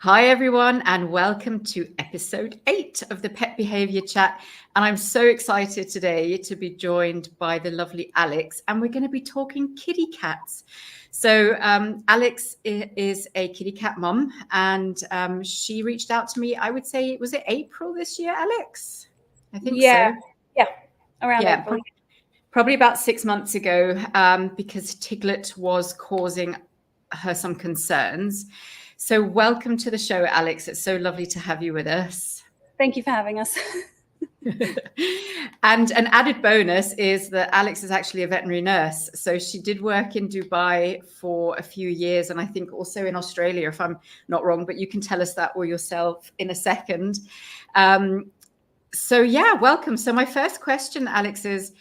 Hi, everyone, and welcome to episode 8 of the Pet Behaviour Chat. And I'm so excited today to be joined by the lovely Alex, and we're going to be talking kitty cats. So Alex is a kitty cat mum, and she reached out to me, I would say, was it April this year, Alex? I think so. Yeah, around Yeah, April. probably about 6 months ago, because Tiglet was causing her some concerns. So welcome to the show, Alex. It's so lovely to have you with us. Thank you for having us. And an added bonus is that Alex is actually a veterinary nurse. So she did work in Dubai for a few years, and I think also in Australia, if I'm not wrong, but you can tell us that all yourself in a second. So yeah, welcome. So my first question, Alex, is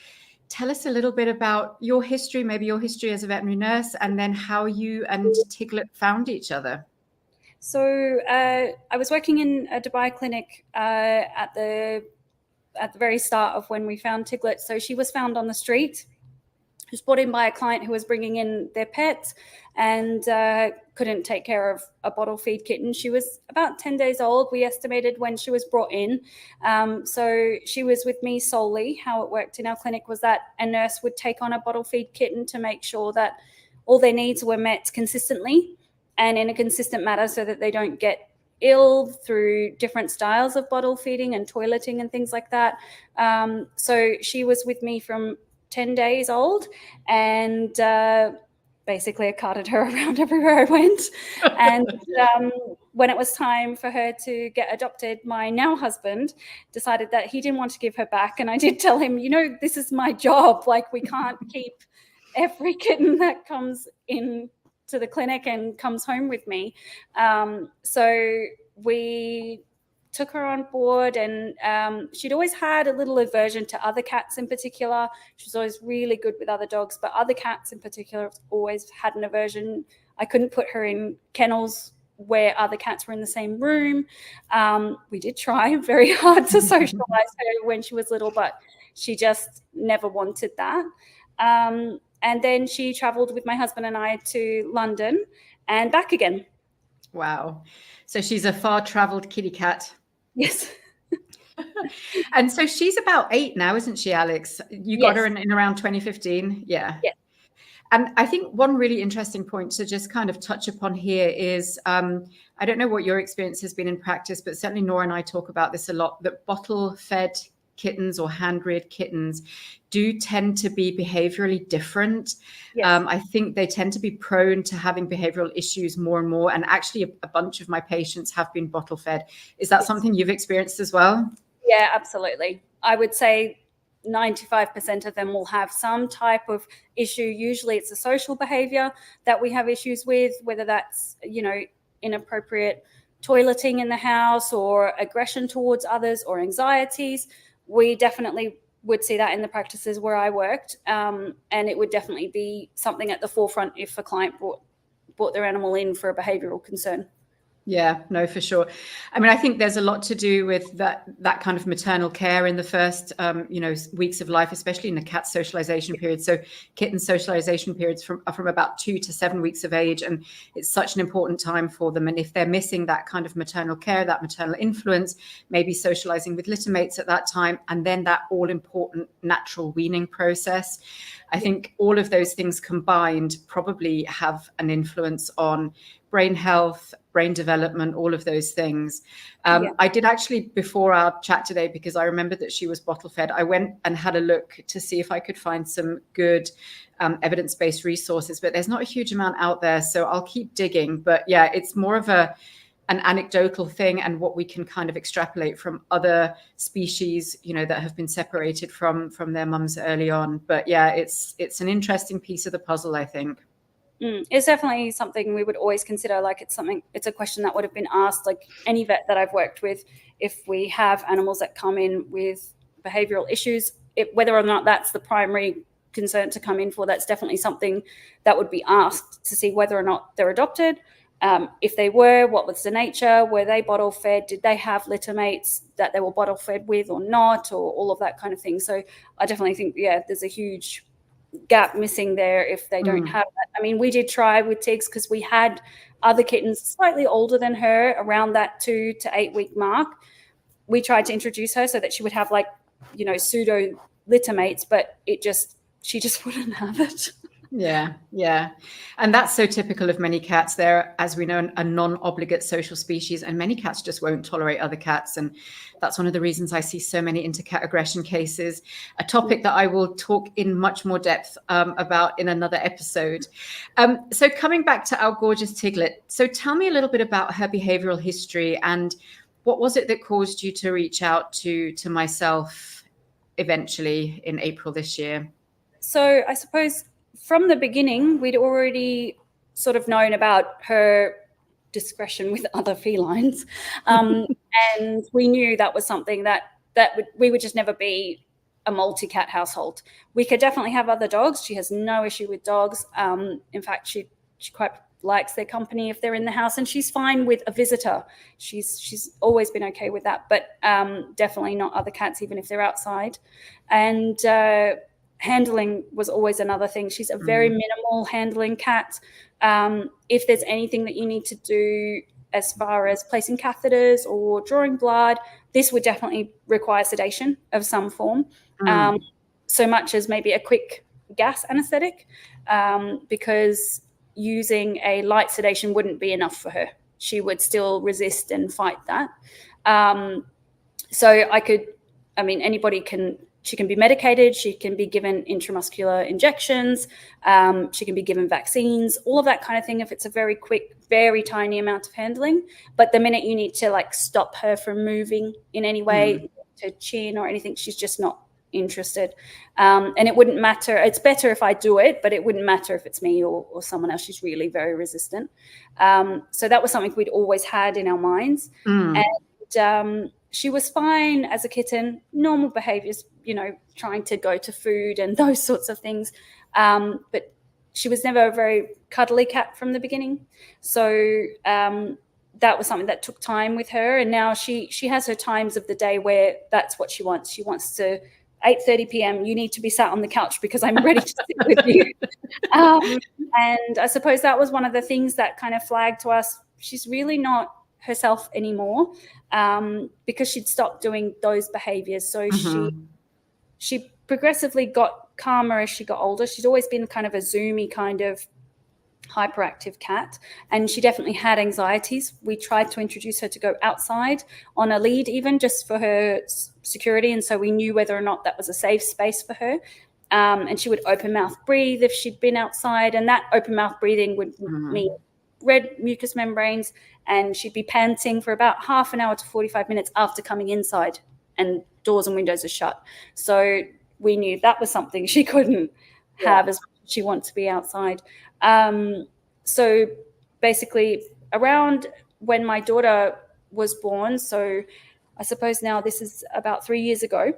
tell us a little bit about your history, maybe your history as a veterinary nurse, and then how you and Tiglet found each other. So I was working in a Dubai clinic at the very start of when we found Tiglet. So she was found on the street. She was brought in by a client who was bringing in their pet and couldn't take care of a bottle feed kitten. She was about 10 days old, we estimated, when she was brought in. So she was with me solely. How it worked in our clinic was that a nurse would take on a bottle feed kitten to make sure that all their needs were met consistently and in a consistent manner so that they don't get ill through different styles of bottle feeding and toileting and things like that. So she was with me from 10 days old, and basically I carted her around everywhere I went. And when it was time for her to get adopted, my now husband decided that he didn't want to give her back. And I did tell him, this is my job. Like, we can't keep every kitten that comes in to the clinic and comes home with me. So we took her on board, and she'd always had a little aversion to other cats in particular. She was always really good with other dogs, but other cats in particular always had an aversion. I couldn't put her in kennels where other cats were in the same room. We did try very hard to socialize her when she was little, but she just never wanted that. And then she traveled with my husband and I to London and back again. Wow. So she's a far-traveled kitty cat. Yes. And so she's about 8 now, isn't she, Alex? You got her in around 2015. Yeah. Yeah. And I think one really interesting point to just kind of touch upon here is, I don't know what your experience has been in practice, but certainly Nora and I talk about this a lot, that bottle-fed kittens or hand-reared kittens do tend to be behaviorally different. Yes. I think they tend to be prone to having behavioral issues more and more. And actually a bunch of my patients have been bottle-fed. Is that something you've experienced as well? Yeah, absolutely. I would say 95% of them will have some type of issue. Usually it's a social behavior that we have issues with, whether that's, inappropriate toileting in the house or aggression towards others or anxieties. We definitely would see that in the practices where I worked. And it would definitely be something at the forefront if a client brought their animal in for a behavioral concern. Yeah, no, for sure. I mean, I think there's a lot to do with that kind of maternal care in the first, weeks of life, especially in the cat socialization period. So kitten socialization periods are from about 2 to 7 weeks of age. And it's such an important time for them. And if they're missing that kind of maternal care, that maternal influence, maybe socializing with litter mates at that time, and then that all important natural weaning process, I think all of those things combined probably have an influence on brain health, brain development, all of those things. I did actually, before our chat today, because I remembered that she was bottle fed, I went and had a look to see if I could find some good evidence-based resources, but there's not a huge amount out there. So I'll keep digging. But yeah, it's more of an anecdotal thing and what we can kind of extrapolate from other species, that have been separated from their mums early on. But yeah, it's an interesting piece of the puzzle, I think. It's definitely something we would always consider. Like, it's a question that would have been asked, like any vet that I've worked with, if we have animals that come in with behavioral issues, whether or not that's the primary concern to come in for, that's definitely something that would be asked to see whether or not they're adopted. If they were, what was the nature? Were they bottle fed? Did they have litter mates that they were bottle fed with or not, or all of that kind of thing? So I definitely think, there's a huge gap missing there if they don't have that. I mean, we did try with Tigs because we had other kittens slightly older than her around that 2 to 8 week mark. We tried to introduce her so that she would have like, you know, pseudo litter mates, but she just wouldn't have it. Yeah, yeah. And that's so typical of many cats. They're, as we know, a non-obligate social species, and many cats just won't tolerate other cats. And that's one of the reasons I see so many inter-cat aggression cases, a topic that I will talk in much more depth about in another episode. So coming back to our gorgeous Tiglet, so tell me a little bit about her behavioral history, and what was it that caused you to reach out to myself eventually in April this year? So I suppose from the beginning, we'd already sort of known about her discretion with other felines. And we knew that was something that we would just never be a multi-cat household. We could definitely have other dogs. She has no issue with dogs. In fact, she quite likes their company if they're in the house, and she's fine with a visitor. She's always been okay with that, but definitely not other cats, even if they're outside. And handling was always another thing. She's a very minimal handling cat. If there's anything that you need to do as far as placing catheters or drawing blood, this would definitely require sedation of some form, so much as maybe a quick gas anesthetic, because using a light sedation wouldn't be enough for her. She would still resist and fight that. So anybody she can be medicated, she can be given intramuscular injections, she can be given vaccines, all of that kind of thing if it's a very quick, very tiny amount of handling. But the minute you need to like stop her from moving in any way, to chin or anything, she's just not interested. And it wouldn't matter. It's better if I do it, but it wouldn't matter if it's me or someone else. She's really very resistant. So that was something we'd always had in our minds. And she was fine as a kitten, normal behaviors, you know, trying to go to food and those sorts of things. But she was never a very cuddly cat from the beginning. So that was something that took time with her. And now she has her times of the day where that's what she wants. She wants to 8:30 p.m. you need to be sat on the couch because I'm ready to sit with you. And I suppose that was one of the things that kind of flagged to us. She's really not herself anymore, because she'd stopped doing those behaviors. So she progressively got calmer as she got older. She's always been kind of a zoomy kind of hyperactive cat, and she definitely had anxieties. We tried to introduce her to go outside on a lead, even just for her security, and so we knew whether or not that was a safe space for her. And she would open mouth breathe if she'd been outside, and that open mouth breathing would mean red mucous membranes, and she'd be panting for about half an hour to 45 minutes after coming inside, and doors and windows are shut. So we knew that was something she couldn't have as much as she wanted to be outside. So basically around when my daughter was born, so I suppose now this is about 3 years ago,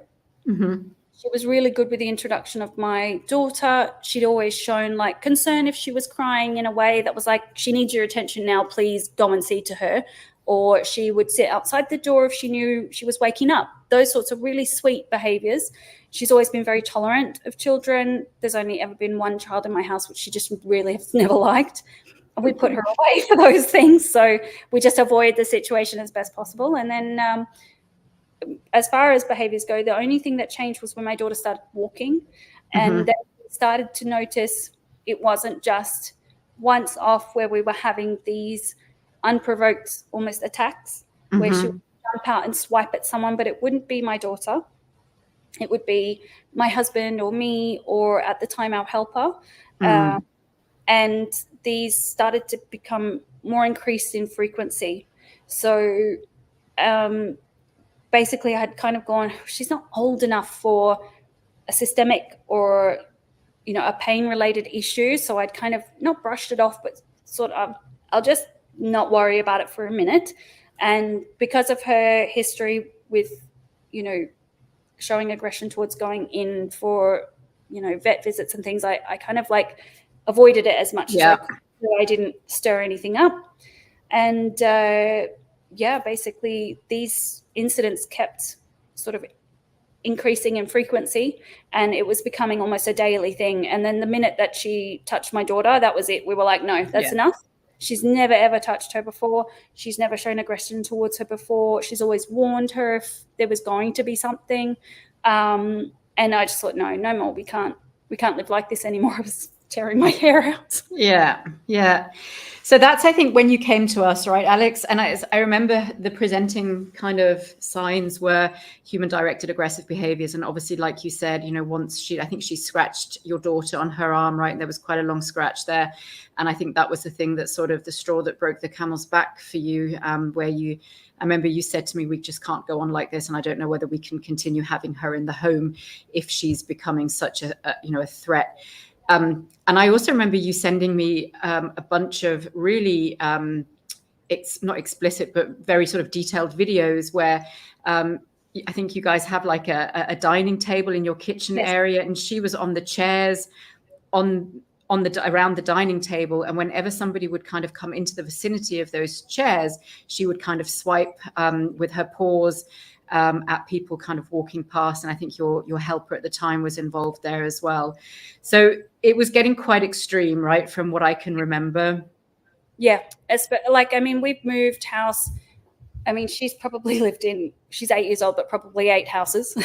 she was really good with the introduction of my daughter. She'd always shown like concern if she was crying in a way that was like, she needs your attention now, please go and see to her. Or she would sit outside the door if she knew she was waking up. Those sorts of really sweet behaviors. She's always been very tolerant of children. There's only ever been one child in my house which she just really has never liked. And we put her away for those things. So we just avoid the situation as best possible. And then as far as behaviors go, the only thing that changed was when my daughter started walking, and then we started to notice it wasn't just once off where we were having these unprovoked almost attacks where she would jump out and swipe at someone, but it wouldn't be my daughter. It would be my husband or me, or at the time our helper. And these started to become more increased in frequency. So basically I had kind of gone, she's not old enough for a systemic or, you know, a pain-related issue. So I'd kind of not brushed it off, but sort of, I'll just not worry about it for a minute. And because of her history with, you know, showing aggression towards going in for, you know, vet visits and things, I kind of like avoided it as much as I could. So I didn't stir anything up. And basically these incidents kept sort of increasing in frequency, and it was becoming almost a daily thing. And then the minute that she touched my daughter, that was it. We were like, no, that's enough. She's never, ever touched her before. She's never shown aggression towards her before. She's always warned her if there was going to be something. And I just thought, no more. We can't live like this anymore. I was tearing my hair out. Yeah. So that's, I think, when you came to us, right, Alex? And I remember the presenting kind of signs were human-directed aggressive behaviors. And obviously, like you said, once I think she scratched your daughter on her arm, right? And there was quite a long scratch there. And I think that was the thing that sort of the straw that broke the camel's back for you, where I remember you said to me, we just can't go on like this. And I don't know whether we can continue having her in the home if she's becoming such a threat. And I also remember you sending me a bunch of really, it's not explicit, but very sort of detailed videos where I think you guys have like a dining table in your kitchen area, and she was on the chairs around the dining table. And whenever somebody would kind of come into the vicinity of those chairs, she would kind of swipe with her paws at people kind of walking past. And I think your helper at the time was involved there as well. So it was getting quite extreme, right? From what I can remember. Yeah. We've moved house. She's probably she's 8 years old, but probably 8 houses.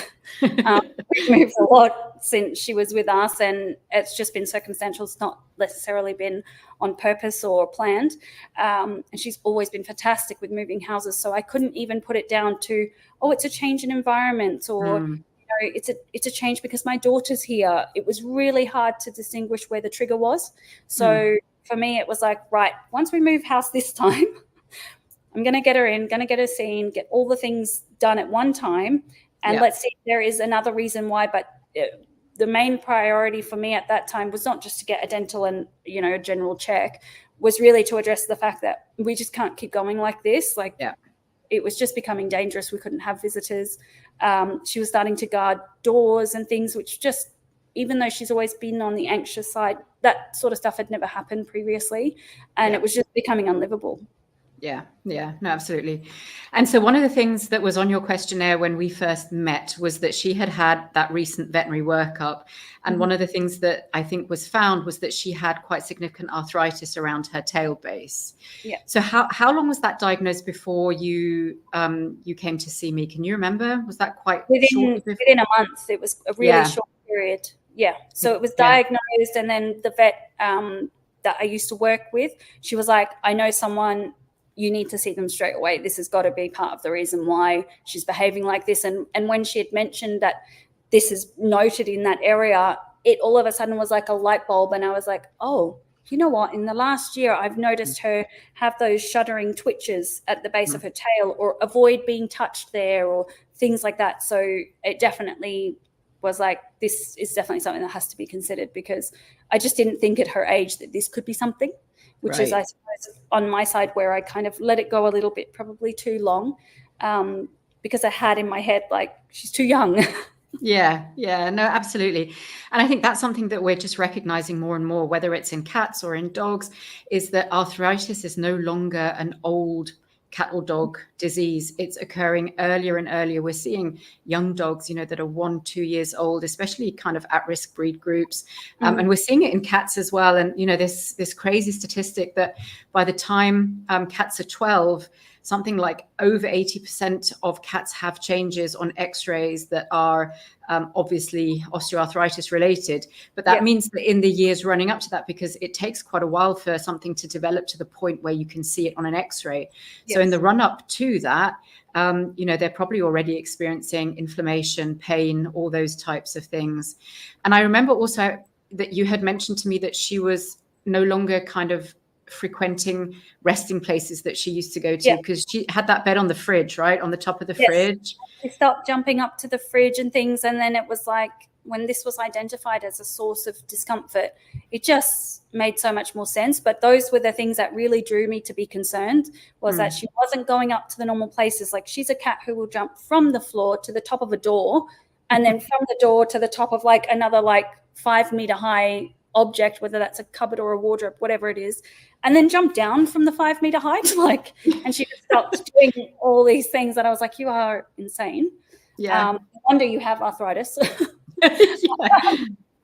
We've moved a lot since she was with us, and it's just been circumstantial. It's not necessarily been on purpose or planned. And she's always been fantastic with moving houses. So I couldn't even put it down to, it's a change in environment, or it's a change because my daughter's here. It was really hard to distinguish where the trigger was. So for me, it was like, right, once we move house this time, I'm going to get her in, going to get her seen, get all the things done at one time. And let's see if there is another reason why. But the main priority for me at that time was not just to get a dental and, a general check, was really to address the fact that we just can't keep going like this. It was just becoming dangerous. We couldn't have visitors. She was starting to guard doors and things, which just, even though she's always been on the anxious side, that sort of stuff had never happened previously. And it was just becoming unlivable. Yeah, no, absolutely. And so one of the things that was on your questionnaire when we first met was that she had that recent veterinary workup. And one of the things that I think was found was that she had quite significant arthritis around her tail base. Yeah. So how long was that diagnosed before you came to see me? Can you remember? Was that quite short? Within a month. It was a really short period. Yeah. So it was diagnosed, and then the vet that I used to work with, she was like, I know someone, you need to see them straight away. This has got to be part of the reason why she's behaving like this. And when she had mentioned that this is noted in that area, it all of a sudden was like a light bulb. And I was like, oh, you know what? In the last year, I've noticed her have those shuddering twitches at the base of her tail, or avoid being touched there, or things like that. So it definitely was like, this is definitely something that has to be considered, because I just didn't think at her age that this could be something. Which is, I suppose, on my side where I kind of let it go a little bit, probably too long, because I had in my head, like, she's too young. Yeah, no, absolutely. And I think that's something that we're just recognizing more and more, whether it's in cats or in dogs, is that arthritis is no longer an old cat or dog disease. It's occurring earlier and earlier. We're seeing young dogs, that are 1-2 years old, especially kind of at-risk breed groups. And we're seeing it in cats as well. And, this crazy statistic that by the time cats are 12, something like over 80% of cats have changes on x-rays that are obviously osteoarthritis related. But that means that in the years running up to that, because it takes quite a while for something to develop to the point where you can see it on an x-ray. So in the run up to that, they're probably already experiencing inflammation, pain, all those types of things. And I remember also that you had mentioned to me that she was no longer kind of frequenting resting places that she used to go to, because she had that bed on the fridge, right? On the top of the fridge. She stopped jumping up to the fridge and things. And then it was like, when this was identified as a source of discomfort, it just made so much more sense. But those were the things that really drew me to be concerned, was that she wasn't going up to the normal places. Like, she's a cat who will jump from the floor to the top of a door, and then from the door to the top of like another 5-meter high object, whether that's a cupboard or a wardrobe, whatever it is, and then jump down from the 5-meter height. And she just stopped doing all these things that I was like, you are insane. Yeah. No wonder you have arthritis. Yeah.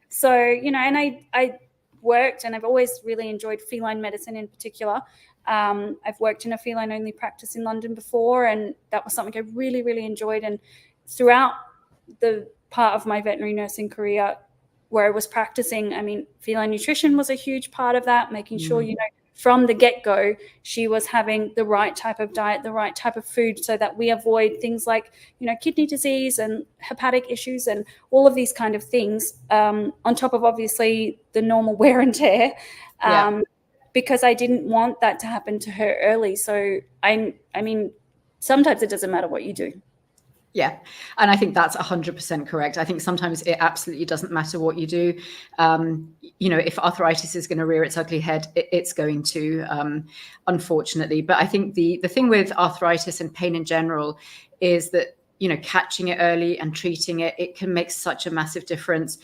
So, you know, and I worked, and I've always really enjoyed feline medicine in particular. I've worked in a feline only practice in London before, and that was something I really, really enjoyed. And throughout the part of my veterinary nursing career where I was practicing, I mean, feline nutrition was a huge part of that, making sure, you know, from the get-go, she was having the right type of diet, the right type of food, so that we avoid things like, you know, kidney disease and hepatic issues and all of these kind of things, on top of obviously the normal wear and tear, because I didn't want that to happen to her early. So I mean, sometimes it doesn't matter what you do. Yeah. And I think that's 100% correct. I think sometimes it absolutely doesn't matter what you do. You know, if arthritis is going to rear its ugly head, it's going to, unfortunately. But I think the thing with arthritis and pain in general is that, you know, catching it early and treating it, it can make such a massive difference,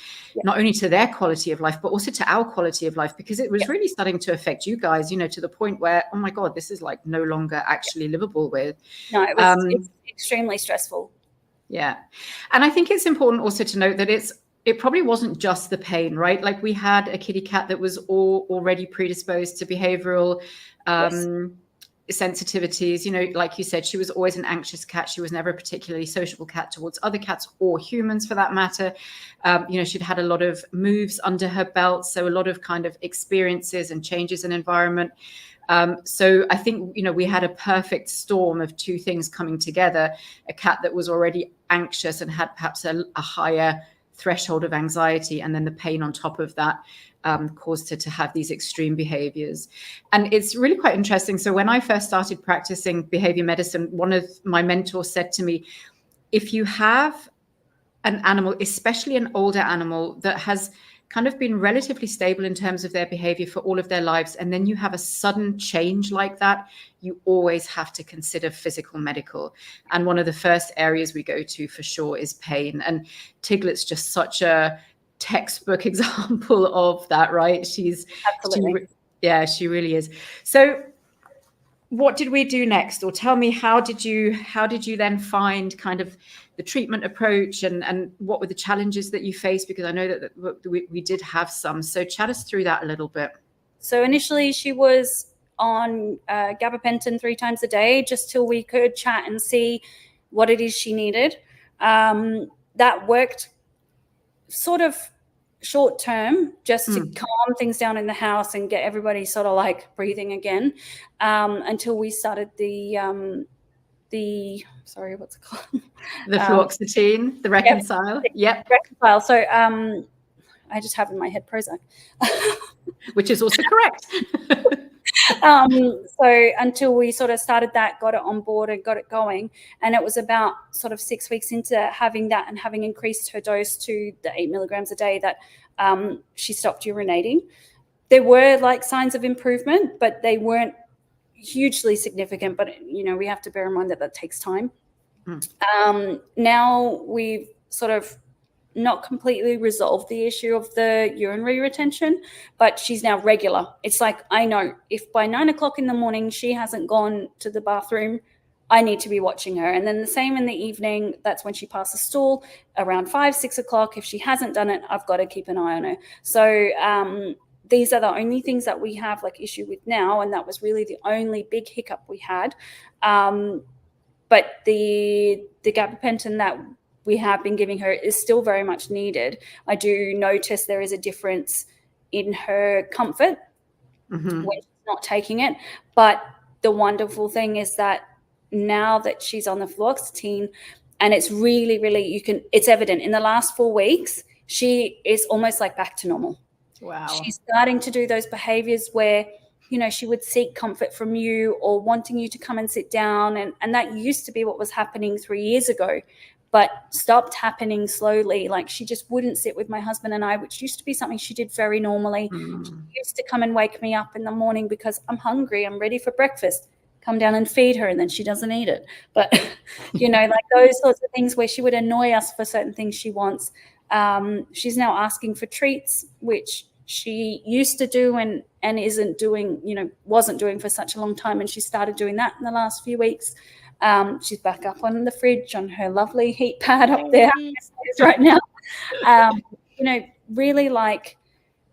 not only to their quality of life, but also to our quality of life, because it was really starting to affect you guys, you know, to the point where, oh my God, this is like no longer actually livable with. No, it was extremely stressful. Yeah. And I think it's important also to note that it probably wasn't just the pain, right? Like we had a kitty cat that was already predisposed to behavioral sensitivities. You know, like you said, she was always an anxious cat. She was never a particularly sociable cat towards other cats or humans for that matter. You know, she'd had a lot of moves under her belt. So a lot of kind of experiences and changes in environment. So I think, you know, we had a perfect storm of two things coming together: a cat that was already anxious and had perhaps a higher threshold of anxiety, and then the pain on top of that caused her to have these extreme behaviors. And it's really quite interesting. So when I first started practicing behavior medicine, one of my mentors said to me, if you have an animal, especially an older animal that has kind of been relatively stable in terms of their behavior for all of their lives, and then you have a sudden change like that, you always have to consider physical medical. And one of the first areas we go to for sure is pain. And Tiglet's just such a textbook example of that, right? She really is. So what did we do next? Or tell me, how did you then find kind of the treatment approach, and what were the challenges that you faced? Because I know that we did have some. So chat us through that a little bit. So initially she was on gabapentin 3 times a day, just till we could chat and see what it is she needed. That worked sort of short term, just to calm things down in the house and get everybody sort of like breathing again, until we started the sorry, what's it called? The fluoxetine, the Reconcile. Yep. Reconcile. So I just have in my head Prozac. Which is also correct. So until we sort of started that, got it on board and got it going. And it was about sort of 6 weeks into having that and having increased her dose to the 8 milligrams a day that she stopped urinating. There were like signs of improvement, but they weren't hugely significant. But, you know, we have to bear in mind that that takes time. Now we've sort of not completely resolved the issue of the urinary retention, but she's now regular. It's like, I know if by 9 o'clock in the morning she hasn't gone to the bathroom, I need to be watching her. And then the same in the evening, that's when she passes stool around 5, 6 o'clock. If she hasn't done it, I've got to keep an eye on her. So these are the only things that we have like issue with now. And that was really the only big hiccup we had. But the gabapentin that we have been giving her is still very much needed. I do notice there is a difference in her comfort when she's not taking it. But the wonderful thing is that now that she's on the fluoxetine, and it's really, really, it's evident in the last 4 weeks, she is almost like back to normal. Wow. She's starting to do those behaviors where, you know, she would seek comfort from you or wanting you to come and sit down. And that used to be what was happening 3 years ago, but stopped happening slowly. Like she just wouldn't sit with my husband and I, which used to be something she did very normally. She used to come and wake me up in the morning because I'm hungry, I'm ready for breakfast. Come down and feed her, and then she doesn't eat it. But, you know, like those sorts of things where she would annoy us for certain things she wants. She's now asking for treats, which she used to do and isn't doing, you know, wasn't doing for such a long time. And she started doing that in the last few weeks. She's back up on the fridge on her lovely heat pad up there right now. You know, really like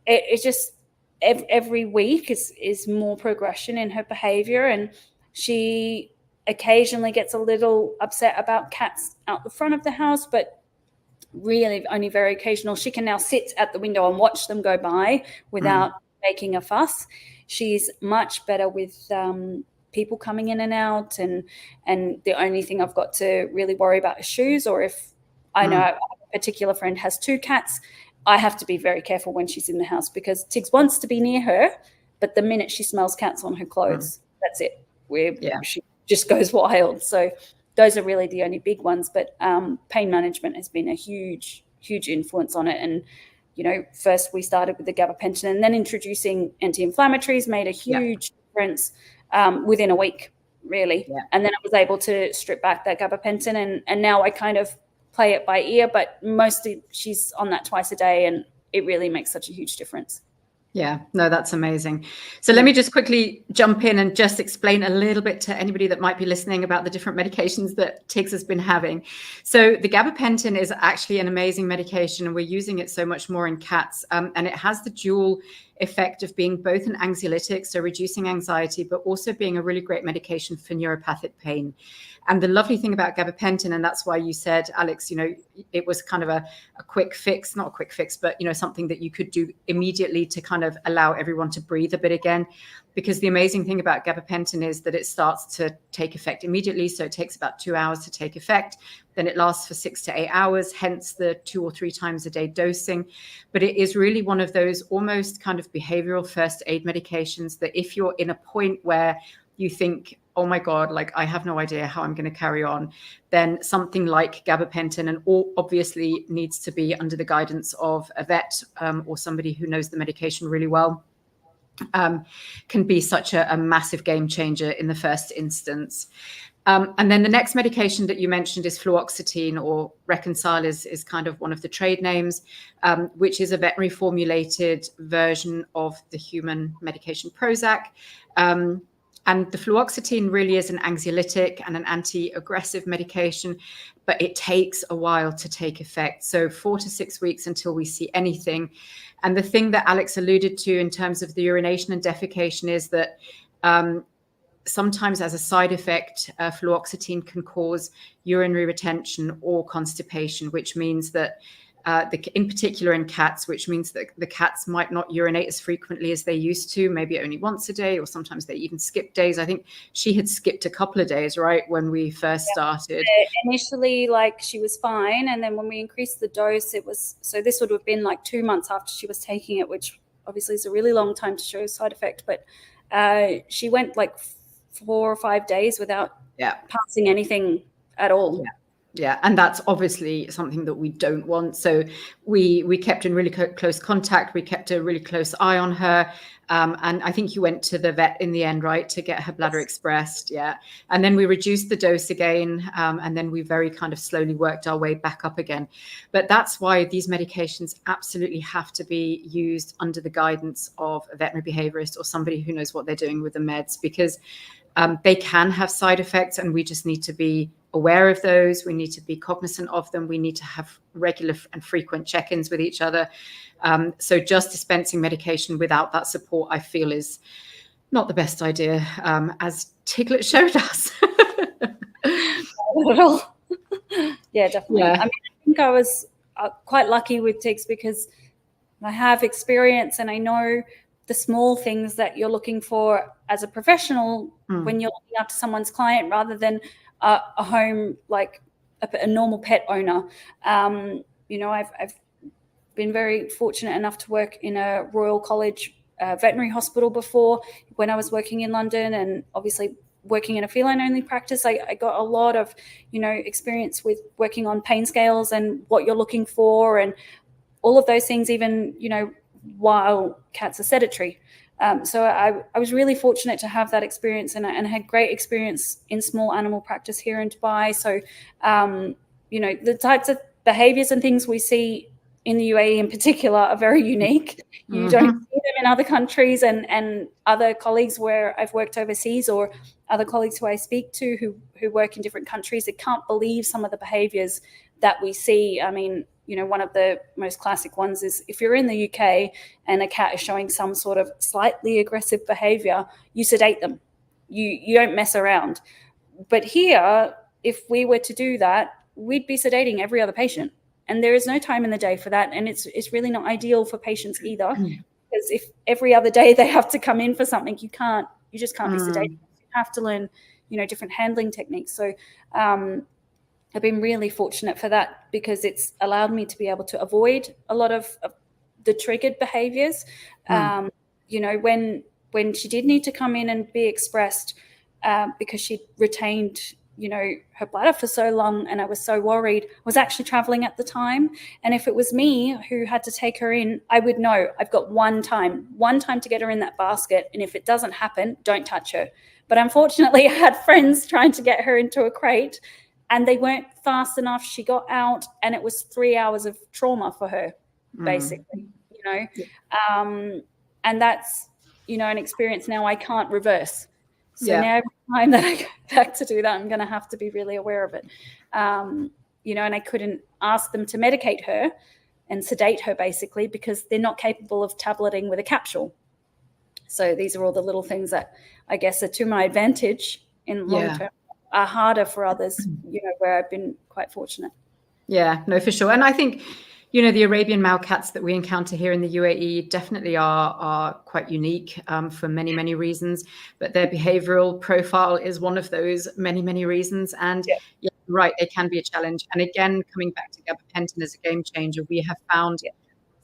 it's just every week is more progression in her behavior, and she occasionally gets a little upset about cats out the front of the house, but really only very occasional. She can now sit at the window and watch them go by without making a fuss. She's much better with people coming in and out, and the only thing I've got to really worry about is shoes, or if I know a particular friend has 2 cats, I have to be very careful when she's in the house, because Tiggs wants to be near her, but the minute she smells cats on her clothes, that's it. She just goes wild. So those are really the only big ones. But pain management has been a huge, huge influence on it. And, you know, first we started with the gabapentin, and then introducing anti-inflammatories made a huge difference within a week, really. And then I was able to strip back that gabapentin, and now I kind of play it by ear, but mostly she's on that twice a day, and it really makes such a huge difference. Yeah, no, that's amazing. So let me just quickly jump in and just explain a little bit to anybody that might be listening about the different medications that Tiggs has been having. So the gabapentin is actually an amazing medication, and we're using it so much more in cats. And it has the dual effect of being both an anxiolytic, so reducing anxiety, but also being a really great medication for neuropathic pain. And the lovely thing about gabapentin, and that's why you said, Alex, you know, it was kind of a quick fix, not a quick fix, but, you know, something that you could do immediately to kind of allow everyone to breathe a bit again. Because the amazing thing about gabapentin is that it starts to take effect immediately. So it takes about 2 hours to take effect. Then it lasts for 6 to 8 hours, hence the 2 or 3 times a day dosing. But it is really one of those almost kind of behavioral first aid medications that if you're in a point where you think, oh my God, like I have no idea how I'm going to carry on, then something like gabapentin, and obviously needs to be under the guidance of a vet or somebody who knows the medication really well, can be such a massive game changer in the first instance. And then the next medication that you mentioned is fluoxetine, or Reconcile is kind of one of the trade names, which is a veterinary formulated version of the human medication Prozac. And the fluoxetine really is an anxiolytic and an anti-aggressive medication, but it takes a while to take effect. So 4 to 6 weeks until we see anything. And the thing that Alex alluded to in terms of the urination and defecation is that sometimes as a side effect, fluoxetine can cause urinary retention or constipation, which means that in particular in cats, which means that the cats might not urinate as frequently as they used to, maybe only once a day, or sometimes they even skip days. I think she had skipped a couple of days, right, when we first started. Initially, like, she was fine, and then when we increased the dose, it was, so this would have been like 2 months after she was taking it, which obviously is a really long time to show a side effect, but she went like 4 or 5 days without passing anything at all. Yeah, and that's obviously something that we don't want. So we kept in really close contact. We kept a really close eye on her. And I think you went to the vet in the end, right, to get her bladder expressed. Yeah. And then we reduced the dose again. And then we very kind of slowly worked our way back up again. But that's why these medications absolutely have to be used under the guidance of a veterinary behaviorist or somebody who knows what they're doing with the meds, because they can have side effects, and we just need to be aware of those. We need to be cognizant of them. We need to have regular and frequent check-ins with each other. So just dispensing medication without that support, I feel, is not the best idea, as Tiglet showed us. Not at all. Yeah, definitely. Yeah. I mean, I think I was quite lucky with Tiggs because I have experience and I know the small things that you're looking for as a professional when you're looking after someone's client, rather than a home, like a normal pet owner. You know, I've been very fortunate enough to work in a Royal College veterinary hospital before when I was working in London, and obviously working in a feline only practice. I got a lot of, you know, experience with working on pain scales and what you're looking for and all of those things, even, you know, while cats are sedentary. So I was really fortunate to have that experience, and had great experience in small animal practice here in Dubai. So, you know, the types of behaviors and things we see in the UAE in particular are very unique. You don't see them in other countries and other colleagues where I've worked overseas, or other colleagues who I speak to who work in different countries, they can't believe some of the behaviours that we see. I mean, one of the most classic ones is if you're in the UK and a cat is showing some sort of slightly aggressive behaviour, you sedate them. You don't mess around. But here, if we were to do that, we'd be sedating every other patient. And there is no time in the day for that. And it's really not ideal for patients either. Because if every other day they have to come in for something, you just can't be sedated. You have to learn, different handling techniques. So I've been really fortunate for that, because it's allowed me to be able to avoid a lot of the triggered behaviours. When she did need to come in and be expressed, because she'd retained, her bladder for so long, and I was so worried. I was actually traveling at the time. And if it was me who had to take her in, I would know I've got one time to get her in that basket. And if it doesn't happen, don't touch her. But unfortunately, I had friends trying to get her into a crate, and they weren't fast enough. She got out, and it was 3 hours of trauma for her, basically, and that's, an experience now I can't reverse. So now every time that I go back to do that, I'm going to have to be really aware of it. And I couldn't ask them to medicate her and sedate her, basically, because they're not capable of tableting with a capsule. So these are all the little things that I guess are to my advantage in long term, are harder for others, where I've been quite fortunate. Yeah, no, for sure. And I think, the Arabian Mal cats that we encounter here in the UAE definitely are quite unique for many, many reasons. But their behavioural profile is one of those many, many reasons. And right, it can be a challenge. And again, coming back to gabapentin as a game changer, we have found,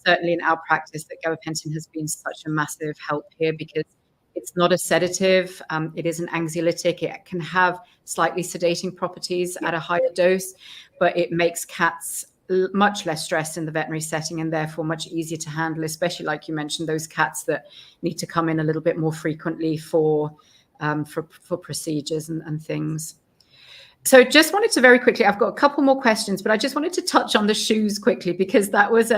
certainly in our practice, that gabapentin has been such a massive help here, because it's not a sedative. It is an anxiolytic. It can have slightly sedating properties at a higher dose, but it makes cats much less stressed in the veterinary setting, and therefore much easier to handle, especially, like you mentioned, those cats that need to come in a little bit more frequently for procedures and things. So just wanted to very quickly, I've got a couple more questions, but I just wanted to touch on the shoes quickly, because that was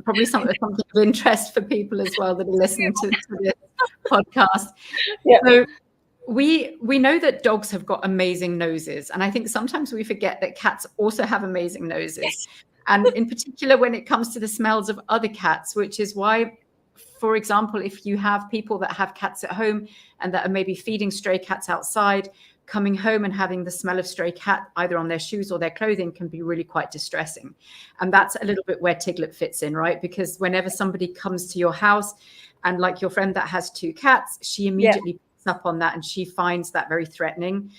probably something of interest for people as well that are listening to this podcast. So we know that dogs have got amazing noses, and I think sometimes we forget that cats also have amazing noses. And in particular, when it comes to the smells of other cats, which is why, for example, if you have people that have cats at home and that are maybe feeding stray cats outside, coming home and having the smell of stray cat either on their shoes or their clothing can be really quite distressing. And that's a little bit where Tiglet fits in, right? Because whenever somebody comes to your house, and like your friend that has 2 cats, she immediately picks up on that, and she finds that very threatening.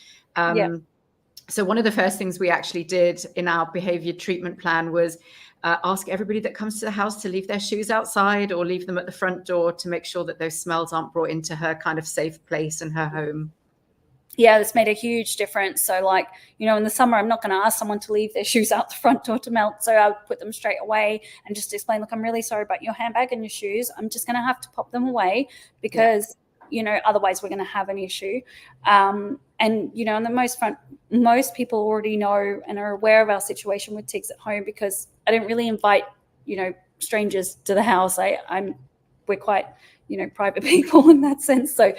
So one of the first things we actually did in our behavior treatment plan was ask everybody that comes to the house to leave their shoes outside or leave them at the front door, to make sure that those smells aren't brought into her kind of safe place in her home. Yeah, it's made a huge difference. So like, in the summer, I'm not going to ask someone to leave their shoes out the front door to melt. So I would put them straight away and just explain, look, I'm really sorry about your handbag and your shoes. I'm just going to have to pop them away because, otherwise we're going to have an issue. And, on the most people already know and are aware of our situation with Tigs at home, because I don't really invite, strangers to the house. We're quite, private people in that sense. So,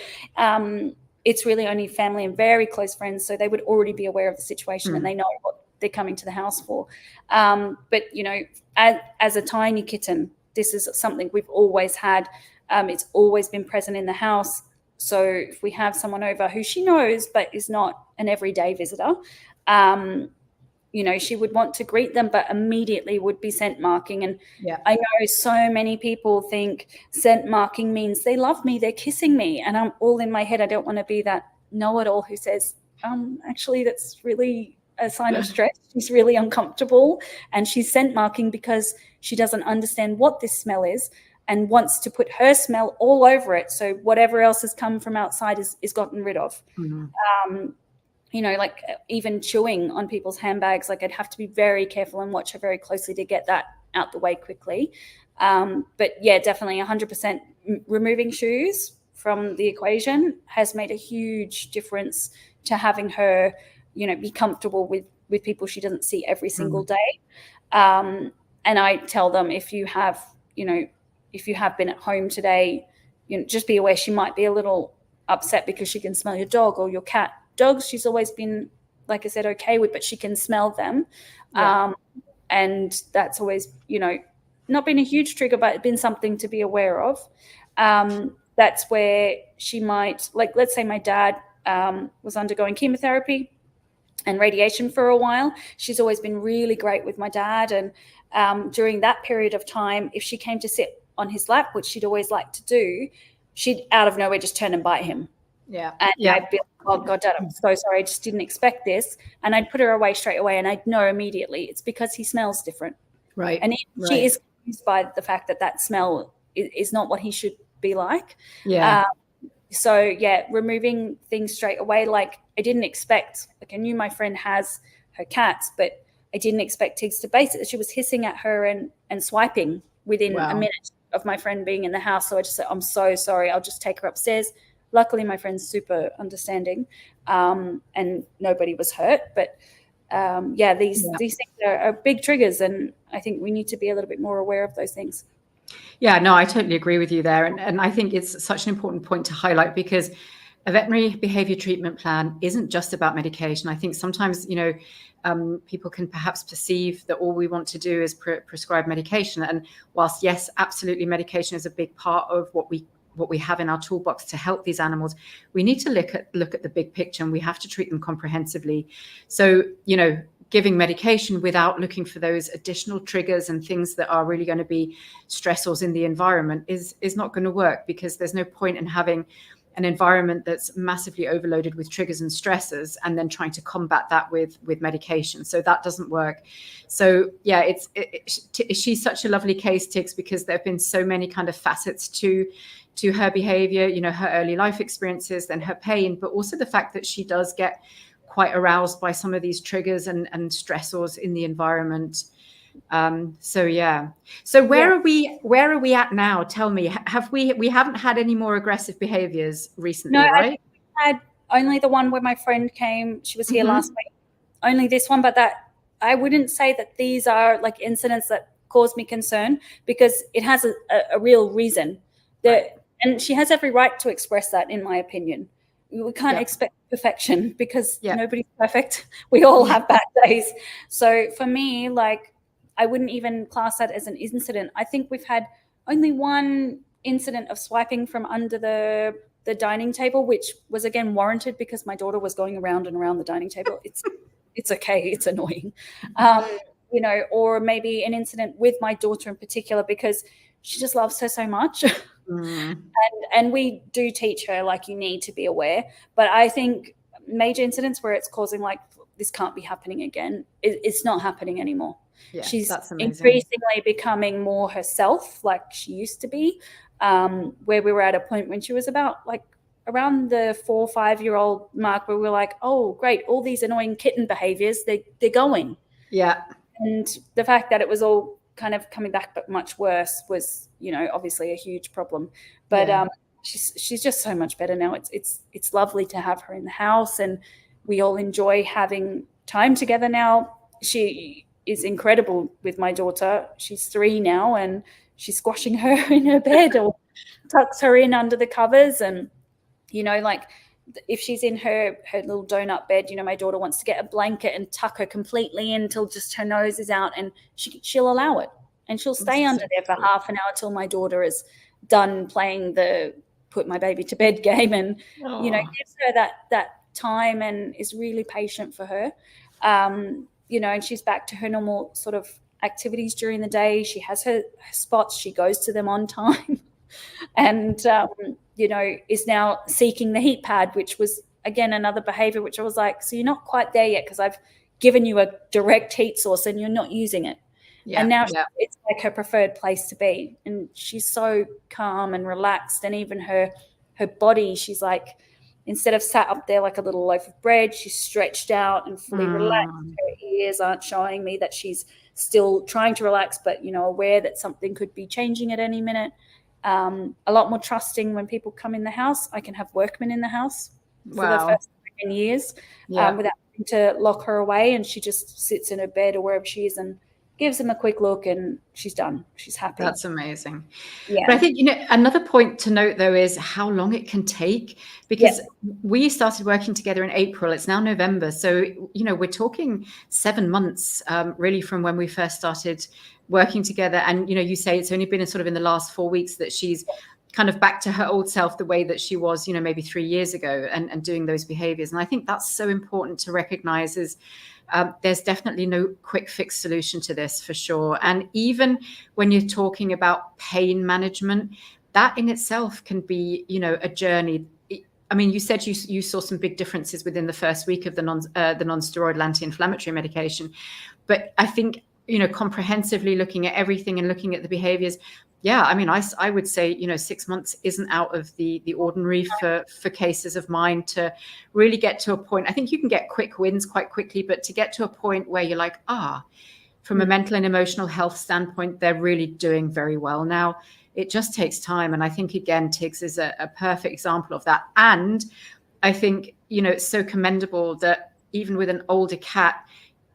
it's really only family and very close friends. So they would already be aware of the situation and they know what they're coming to the house for. But, as a tiny kitten, this is something we've always had. It's always been present in the house. So if we have someone over who she knows but is not an everyday visitor, she would want to greet them, but immediately would be scent marking. And I know so many people think scent marking means they love me, they're kissing me. And I'm all in my head. I don't want to be that know-it-all who says, actually, that's really a sign of stress. She's really uncomfortable. And she's scent marking because she doesn't understand what this smell is and wants to put her smell all over it. So whatever else has come from outside is gotten rid of. Like even chewing on people's handbags, like I'd have to be very careful and watch her very closely to get that out the way quickly. But yeah, definitely 100% removing shoes from the equation has made a huge difference to having her, be comfortable with people she doesn't see every single day. And I tell them, if you have, if you have been at home today, just be aware she might be a little upset because she can smell your dog or your cat. Dogs, she's always been, like I said, okay with, but she can smell them. Yeah. And that's always, not been a huge trigger, but been something to be aware of. That's where she might, like, let's say my dad was undergoing chemotherapy and radiation for a while. She's always been really great with my dad. And during that period of time, if she came to sit on his lap, which she'd always liked to do, she'd out of nowhere just turn and bite him. Yeah. And yeah. I'd be like, oh, God, Dad, I'm so sorry. I just didn't expect this. And I'd put her away straight away. And I'd know immediately it's because he smells different. Right. And she is confused by the fact that smell is not what he should be like. Yeah. So, yeah, removing things straight away. Like, I didn't expect, like, I knew my friend has her cats, but I didn't expect Tiggs to base it. She was hissing at her and swiping within a minute of my friend being in the house. So I just said, I'm so sorry. I'll just take her upstairs. Luckily, my friend's super understanding, and nobody was hurt. But, these things are big triggers, and I think we need to be a little bit more aware of those things. Yeah, no, I totally agree with you there. And I think it's such an important point to highlight, because a veterinary behavior treatment plan isn't just about medication. I think sometimes, people can perhaps perceive that all we want to do is prescribe medication. And whilst, yes, absolutely, medication is a big part of what we have in our toolbox to help these animals, we need to look at the big picture, and we have to treat them comprehensively. So, giving medication without looking for those additional triggers and things that are really going to be stressors in the environment is not going to work, because there's no point in having an environment that's massively overloaded with triggers and stressors and then trying to combat that with medication. So that doesn't work. So yeah, she's such a lovely case, Tiggs, because there have been so many kind of facets to her behavior, her early life experiences, then her pain, but also the fact that she does get quite aroused by some of these triggers and stressors in the environment. So where are we at now? Tell me, we haven't had any more aggressive behaviors recently, right? I think we had only the one where my friend came. She was here last week. Only this one, but that I wouldn't say that these are like incidents that cause me concern, because it has a real reason. And she has every right to express that, in my opinion. We can't expect perfection, because nobody's perfect. We all have bad days. So for me, like, I wouldn't even class that as an incident. I think we've had only one incident of swiping from under the dining table, which was, again, warranted because my daughter was going around and around the dining table. It's okay. It's annoying. Or maybe an incident with my daughter in particular, because she just loves her so much. And we do teach her, like, you need to be aware. But I think major incidents where it's causing, like, this can't be happening again, it's not happening anymore. Yeah, she's increasingly becoming more herself, like she used to be, where we were at a point when she was about, like, around the 4 or 5 year old mark, where we were like, oh, great, all these annoying kitten behaviors, they're going. Yeah. And the fact that it was all kind of coming back but much worse was, obviously a huge problem. But she's just so much better now. It's lovely to have her in the house, and we all enjoy having time together now. She is incredible with my daughter. She's 3 now, and she's squashing her in her bed or tucks her in under the covers. And, like, if she's in her little donut bed, my daughter wants to get a blanket and tuck her completely in till just her nose is out, and she'll allow it. And she'll stay under there for half an hour till my daughter is done playing the put my baby to bed game, and, gives her that time and is really patient for her. And she's back to her normal sort of activities during the day. She has her spots. She goes to them on time. And, is now seeking the heat pad, which was, again, another behavior, which I was like, so you're not quite there yet, because I've given you a direct heat source and you're not using it. Yeah, and now it's like her preferred place to be. And she's so calm and relaxed. And even her body, she's like, instead of sat up there like a little loaf of bread, she's stretched out and fully relaxed. Her ears aren't showing me that she's still trying to relax, but, aware that something could be changing at any minute. A lot more trusting when people come in the house. I can have workmen in the house for the first 10 years without having to lock her away, and she just sits in her bed or wherever she is and gives them a quick look, and she's done. She's happy. That's amazing. Yeah. But I think, another point to note, though, is how long it can take, because we started working together in April. It's now November. So, we're talking 7 months, really, from when we first started working together. And, you say it's only been in the last 4 weeks that she's kind of back to her old self, the way that she was, maybe 3 years ago, and doing those behaviors. And I think that's so important to recognize is there's definitely no quick fix solution to this, for sure. And even when you're talking about pain management, that in itself can be, a journey. I mean, you said you saw some big differences within the first week of the non-steroidal anti-inflammatory medication, but I think, comprehensively looking at everything and looking at the behaviors, yeah, I mean, I would say, 6 months isn't out of the ordinary for cases of mine to really get to a point. I think you can get quick wins quite quickly, but to get to a point where you're like, from a mental and emotional health standpoint, they're really doing very well now. It just takes time. And I think, again, Tiggs is a perfect example of that. And I think, it's so commendable that even with an older cat,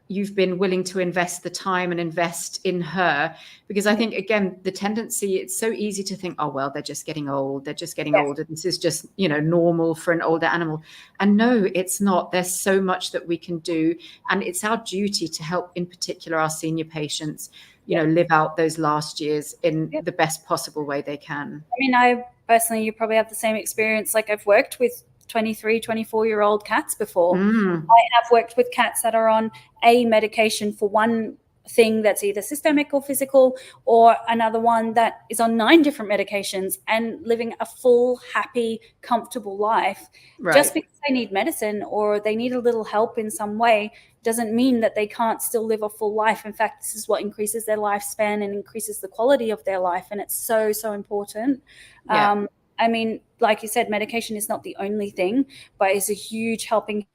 you've been willing to invest the time and invest in her, because I think, again, the tendency, it's so easy to think, oh, well, they're just getting old. They're just getting older. This is just, normal for an older animal. And no, it's not. There's so much that we can do. And it's our duty to help, in particular, our senior patients, live out those last years in the best possible way they can. I mean, I personally, you probably have the same experience. Like, I've worked with 23, 24-year-old cats before. I have worked with cats that are on a medication for one thing that's either systemic or physical, or another one that is on 9 different medications and living a full, happy, comfortable life. Right. Just because they need medicine or they need a little help in some way doesn't mean that they can't still live a full life. In fact, this is what increases their lifespan and increases the quality of their life. And it's so, so important. Yeah. I mean, like you said, medication is not the only thing, but it's a huge helping.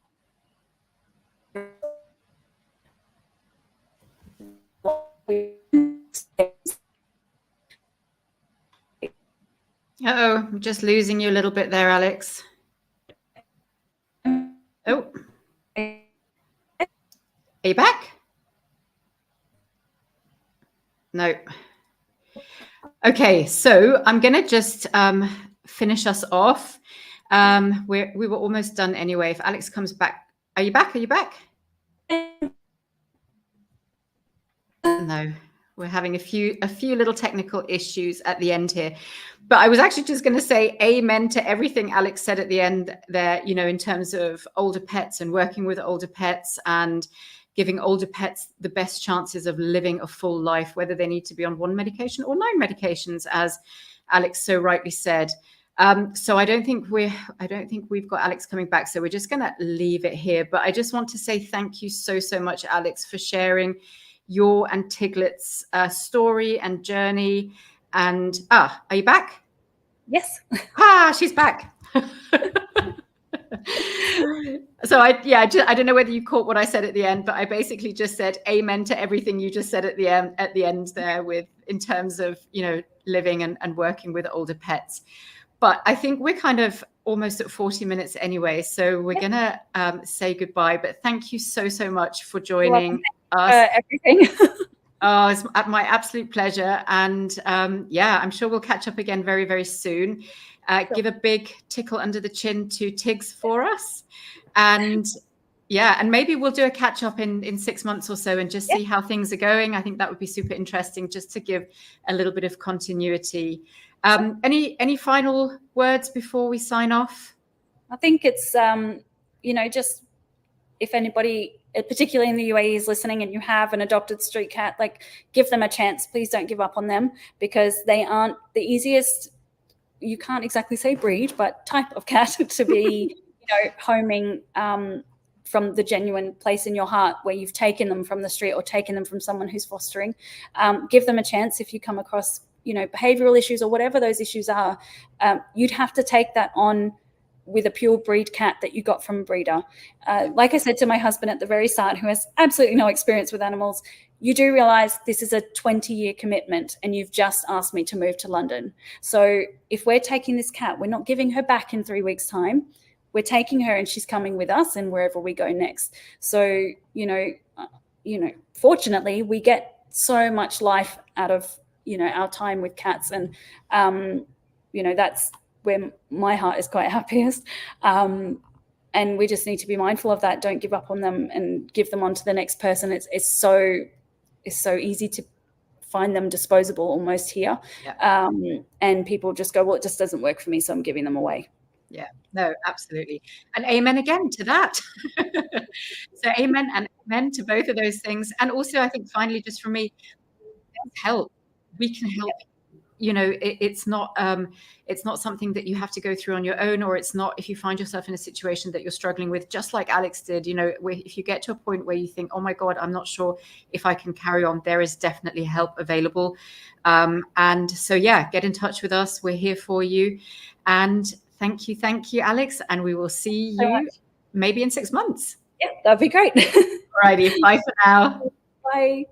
I'm just losing you a little bit there, Alex. Oh. Are you back? No. Okay, so I'm going to just finish us off. We were almost done anyway. If Alex comes back, are you back? Are you back? No, we're having a few little technical issues at the end here. But I was actually just going to say amen to everything Alex said at the end there, in terms of older pets and working with older pets and giving older pets the best chances of living a full life, whether they need to be on 1 medication or 9 medications, as Alex so rightly said. So I don't think we've got Alex coming back. So we're just going to leave it here. But I just want to say thank you so, so much, Alex, for sharing your and Tiglet's story and journey. And are you back? Yes. She's back. So I don't know whether you caught what I said at the end, but I basically just said amen to everything you just said at the end there, with in terms of living and working with older pets. But I think we're kind of almost at 40 minutes anyway, so we're gonna say goodbye. But thank you so, so much for joining us. Everything. Oh, it's my absolute pleasure. And I'm sure we'll catch up again very, very soon. Give a big tickle under the chin to Tiggs for us. And maybe we'll do a catch up in 6 months or so and just see how things are going. I think that would be super interesting, just to give a little bit of continuity. Any final words before we sign off? I think it's, just if anybody, particularly in the UAE, is listening and you have an adopted street cat, like, give them a chance. Please don't give up on them, because they aren't the easiest, you can't exactly say breed, but type of cat to be, homing from the genuine place in your heart where you've taken them from the street or taken them from someone who's fostering. Give them a chance. If you come across, behavioral issues or whatever those issues are, you'd have to take that on with a pure breed cat that you got from a breeder. Like I said to my husband at the very start, who has absolutely no experience with animals, you do realize this is a 20-year commitment and you've just asked me to move to London. So if we're taking this cat, we're not giving her back in 3 weeks' time. We're taking her and she's coming with us and wherever we go next. So, fortunately we get so much life out of, you know, our time with cats. And, you know, that's where my heart is quite happiest. And we just need to be mindful of that. Don't give up on them and give them on to the next person. It's so easy to find them disposable almost here. Yeah. And people just go, well, it just doesn't work for me, so I'm giving them away. Yeah, no, absolutely. And amen again to that. So amen and amen to both of those things. And also, I think finally, just for me, help. We can help. You know, it's not something that you have to go through on your own, or it's not, if you find yourself in a situation that you're struggling with, just like Alex did, you know, if you get to a point where you think, oh my God, I'm not sure if I can carry on, there is definitely help available. And so, yeah, get in touch with us. We're here for you. And thank you, Alex. And we will see you maybe in 6 months. Yeah, that'd be great. Alrighty, bye for now. Bye.